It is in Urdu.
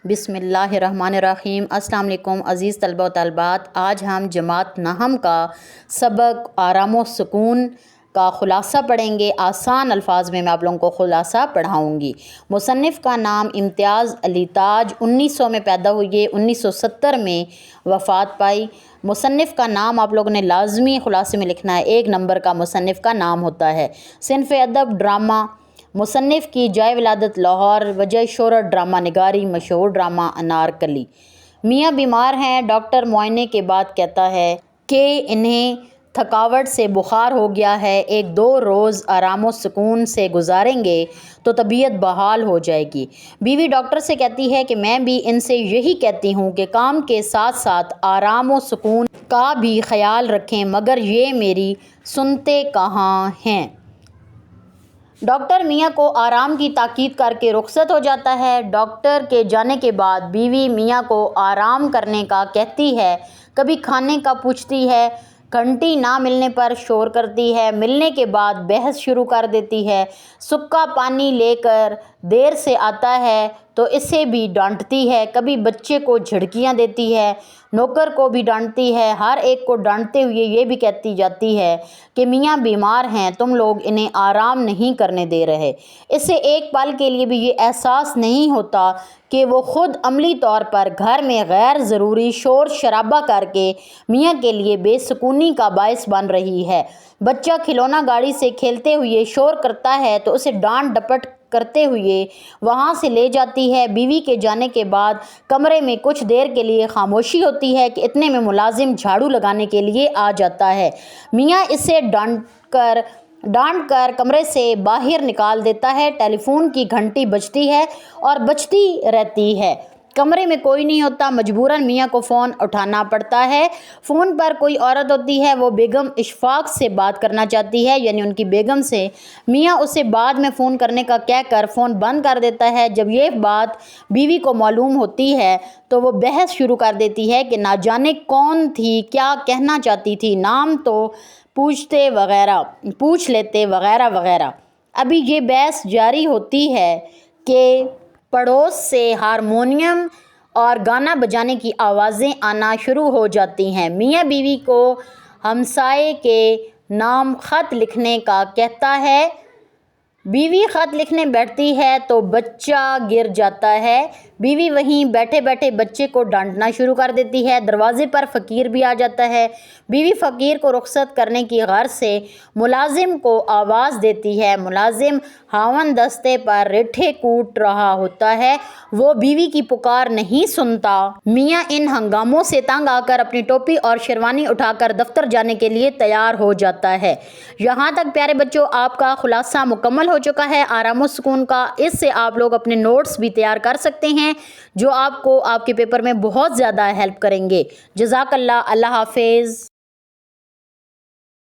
بسم اللہ الرحمن الرحیم۔ السلام علیکم عزیز طلبہ و طالبات۔ آج ہم جماعت نہم کا سبق آرام و سکون کا خلاصہ پڑھیں گے۔ آسان الفاظ میں آپ لوگوں کو خلاصہ پڑھاؤں گی۔ مصنف کا نام امتیاز علی تاج، 1900 میں پیدا ہوئے، 1970 میں وفات پائی۔ مصنف کا نام آپ لوگوں نے لازمی خلاصے میں لکھنا ہے، 1 نمبر کا مصنف کا نام ہوتا ہے۔ صنف ادب ڈرامہ۔ مصنف کی جائے ولادت لاہور، وجہ شہرت ڈرامہ نگاری، مشہور ڈرامہ انارکلی۔ میاں بیمار ہیں۔ ڈاکٹر معائنے کے بعد کہتا ہے کہ انہیں تھکاوٹ سے بخار ہو گیا ہے، 1-2 روز آرام و سکون سے گزاریں گے تو طبیعت بحال ہو جائے گی۔ بیوی ڈاکٹر سے کہتی ہے کہ میں بھی ان سے یہی کہتی ہوں کہ کام کے ساتھ ساتھ آرام و سکون کا بھی خیال رکھیں، مگر یہ میری سنتے کہاں ہیں۔ ڈاکٹر میاں کو آرام کی تاکید کر کے رخصت ہو جاتا ہے۔ ڈاکٹر کے جانے کے بعد بیوی میاں کو آرام کرنے کا کہتی ہے، کبھی کھانے کا پوچھتی ہے، گھنٹی نہ ملنے پر شور کرتی ہے، ملنے کے بعد بحث شروع کر دیتی ہے، سکا پانی لے کر دیر سے آتا ہے تو اسے بھی ڈانٹتی ہے، کبھی بچے کو جھڑکیاں دیتی ہے، نوکر کو بھی ڈانٹتی ہے، ہر ایک کو ڈانٹتے ہوئے یہ بھی کہتی جاتی ہے کہ میاں بیمار ہیں، تم لوگ انہیں آرام نہیں کرنے دے رہے۔ اسے ایک پل کے لیے بھی یہ احساس نہیں ہوتا کہ وہ خود عملی طور پر گھر میں غیر ضروری شور شرابہ کر کے میاں کے لیے بے سکونی کا باعث بن رہی ہے۔ بچہ کھلونا گاڑی سے کھیلتے ہوئے شور کرتا ہے تو اسے ڈانٹ ڈپٹ کرتے ہوئے وہاں سے لے جاتی ہے۔ بیوی کے جانے کے بعد کمرے میں کچھ دیر کے لیے خاموشی ہوتی ہے کہ اتنے میں ملازم جھاڑو لگانے کے لیے آ جاتا ہے۔ میاں اسے ڈانٹ کر کمرے سے باہر نکال دیتا ہے۔ ٹیلی فون کی گھنٹی بجتی ہے اور بجتی رہتی ہے۔ کمرے میں کوئی نہیں ہوتا، مجبوراً میاں کو فون اٹھانا پڑتا ہے۔ فون پر کوئی عورت ہوتی ہے، وہ بیگم اشفاق سے بات کرنا چاہتی ہے، یعنی ان کی بیگم سے۔ میاں اسے بعد میں فون کرنے کا کہہ کر فون بند کر دیتا ہے۔ جب یہ بات بیوی کو معلوم ہوتی ہے تو وہ بحث شروع کر دیتی ہے کہ نہ جانے کون تھی، کیا کہنا چاہتی تھی، نام تو پوچھ لیتے وغیرہ وغیرہ۔ ابھی یہ بحث جاری ہوتی ہے کہ پڑوس سے ہارمونیم اور گانا بجانے کی آوازیں آنا شروع ہو جاتی ہیں۔ میاں بیوی کو ہمسائے کے نام خط لکھنے کا کہتا ہے۔ بیوی خط لکھنے بیٹھتی ہے تو بچہ گر جاتا ہے۔ بیوی وہیں بیٹھے بیٹھے بچے کو ڈانٹنا شروع کر دیتی ہے۔ دروازے پر فقیر بھی آ جاتا ہے۔ بیوی فقیر کو رخصت کرنے کی غرض سے ملازم کو آواز دیتی ہے۔ ملازم ہاون دستے پر ریٹھے کوٹ رہا ہوتا ہے، وہ بیوی کی پکار نہیں سنتا۔ میاں ان ہنگاموں سے تنگ آ کر اپنی ٹوپی اور شیروانی اٹھا کر دفتر جانے کے لیے تیار ہو جاتا ہے۔ یہاں تک پیارے بچوں آپ کا خلاصہ مکمل ہو چکا ہے آرام و سکون کا۔ اس سے آپ لوگ اپنے نوٹس بھی تیار کر سکتے ہیں جو آپ کو آپ کے پیپر میں بہت زیادہ ہیلپ کریں گے۔ جزاک اللہ۔ اللہ حافظ۔